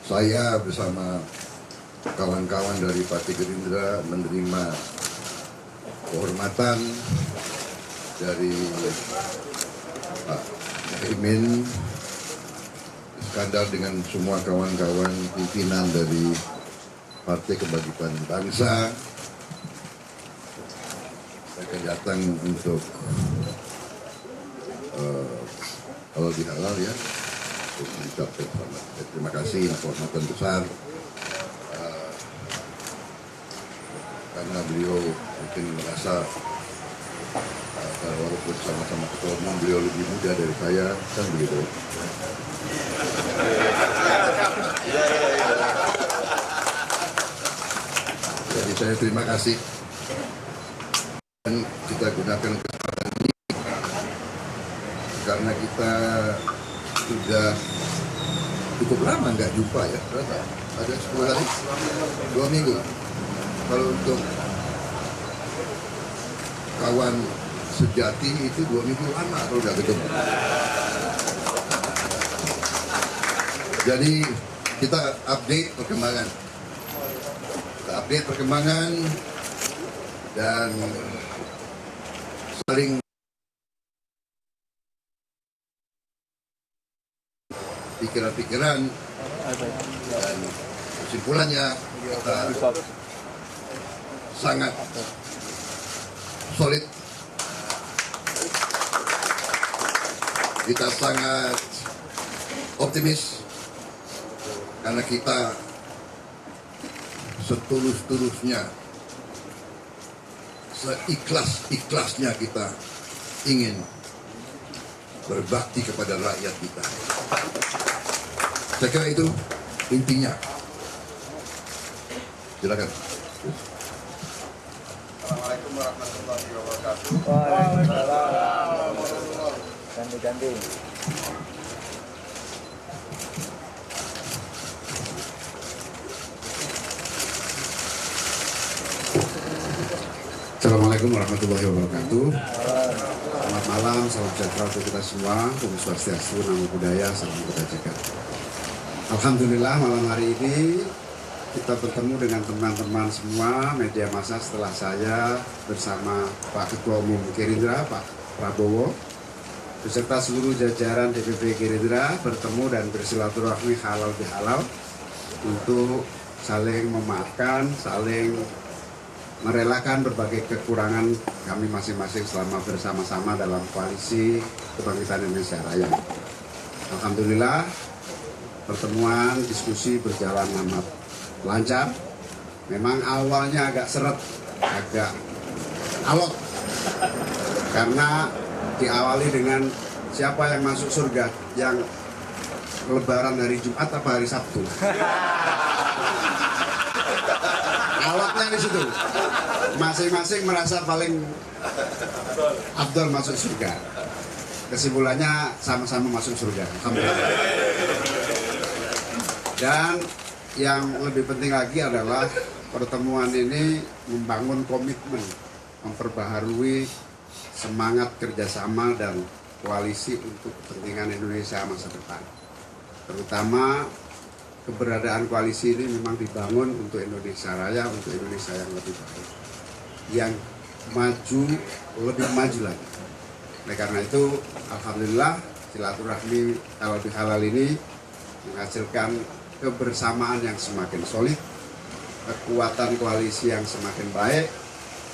Saya bersama kawan-kawan dari Partai Gerindra menerima kehormatan dari Pak Muhaimin Iskandar dengan semua kawan-kawan pimpinan dari Partai Kebangkitan Bangsa. Saya datang untuk halal bihalal ya, untuk mengucapkan selamat. Terima kasih, kehormatan besar karena beliau mungkin merasa walaupun sama-sama ketua umum, beliau lebih muda dari saya, kan begitu. Jadi saya terima kasih dan kita gunakan kesempatan ini karena kita sudah cukup lama nggak jumpa ya, berapa? Ada 10 hari, 2 minggu. Kalau untuk kawan sejati itu 2 minggu lama kalau nggak ketemu. Jadi kita update perkembangan. Kita update perkembangan dan saling pikiran-pikiran, dan kesimpulannya kita sangat solid, kita sangat optimis karena kita setulus-tulusnya, seikhlas-ikhlasnya kita ingin berbakti kepada rakyat kita. Saya kira itu intinya. Silakan. Assalamualaikum warahmatullahi wabarakatuh. Waalaikumsalam. Ganti-ganti. Assalamualaikum warahmatullahi wabarakatuh. Selamat malam, salam sejahtera untuk kita semua. Om Swastiastu, Namo Buddhaya, salam kebajikan. Alhamdulillah malam hari ini kita bertemu dengan teman-teman semua media massa setelah saya bersama Pak Ketua Umum Gerindra, Pak Prabowo, beserta seluruh jajaran DPP Gerindra bertemu dan bersilaturahmi halal bihalal untuk saling memaafkan, saling merelakan berbagai kekurangan kami masing-masing selama bersama-sama dalam koalisi Kebangkitan Indonesia Raya. Alhamdulillah pertemuan diskusi berjalan amat lancar. Memang awalnya agak seret, agak alot karena diawali dengan siapa yang masuk surga, yang lebaran hari Jumat apa hari Sabtu. Alotnya di situ. Masing-masing merasa paling afdal masuk surga. Kesimpulannya sama-sama masuk surga. Alhamdulillah. Dan yang lebih penting lagi adalah pertemuan ini membangun komitmen, memperbaharui semangat kerjasama dan koalisi untuk kepentingan Indonesia masa depan. Terutama keberadaan koalisi ini memang dibangun untuk Indonesia Raya, untuk Indonesia yang lebih baik, yang maju, lebih maju lagi. Oleh karena itu, alhamdulillah silaturahmi halal bihalal ini menghasilkan kebersamaan yang semakin solid, kekuatan koalisi yang semakin baik,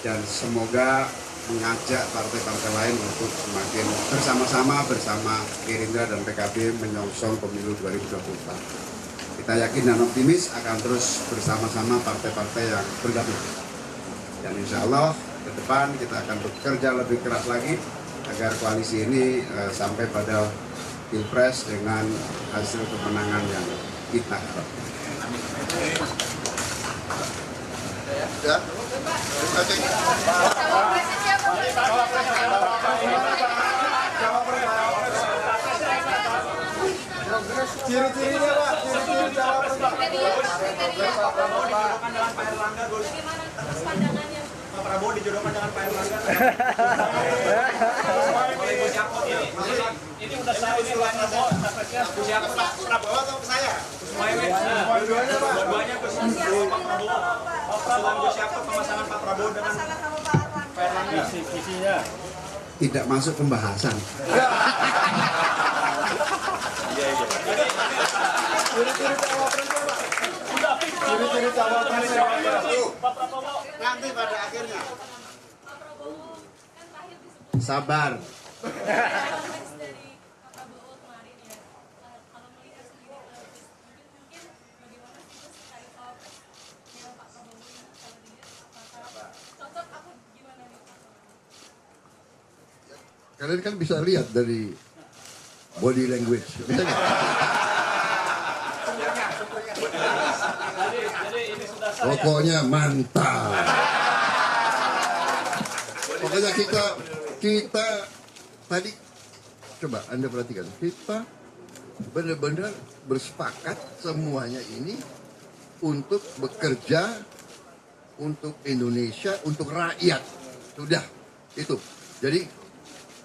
dan semoga mengajak partai-partai lain untuk semakin bersama-sama bersama Gerindra dan PKB menyongsong pemilu 2024. Kita yakin dan optimis akan terus bersama-sama partai-partai yang bergabung. Dan insya Allah ke depan kita akan bekerja lebih keras lagi agar koalisi ini sampai pada Pilpres dengan hasil kemenangan yang kita harapkan. Ya. Ciri-cirinya Pak, ciri-ciri cawapres Pak. Bagaimana atas pandangannya? Pak Prabowo dijodohkan dengan Pak Erlangga. Oleh Gus Yakut ini udah saya ini Pak Prabowo, Gus Yakut Pak Prabowo atau saya? Dua-duanya Pak. Dua-duanya Gus Pak Prabowo. Pasangan Gus Yakut pemasangan Pak Prabowo dengan Pak Erlangga. Visinya Tidak masuk pembahasan. Ciri-ciri cawapresnya Nanti pada akhirnya. Sabar. Kalian kan bisa lihat dari body language. Bisa nggak? Pokoknya mantap. Pokoknya kita tadi coba Anda perhatikan, kita benar-benar bersepakat semuanya ini untuk bekerja untuk Indonesia, untuk rakyat. Sudah itu. Jadi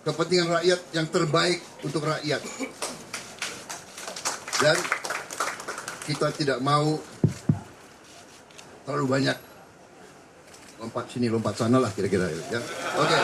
kepentingan rakyat yang terbaik untuk rakyat. Dan kita tidak mau terlalu banyak lompat sini lompat sana lah kira-kira ya. Oke.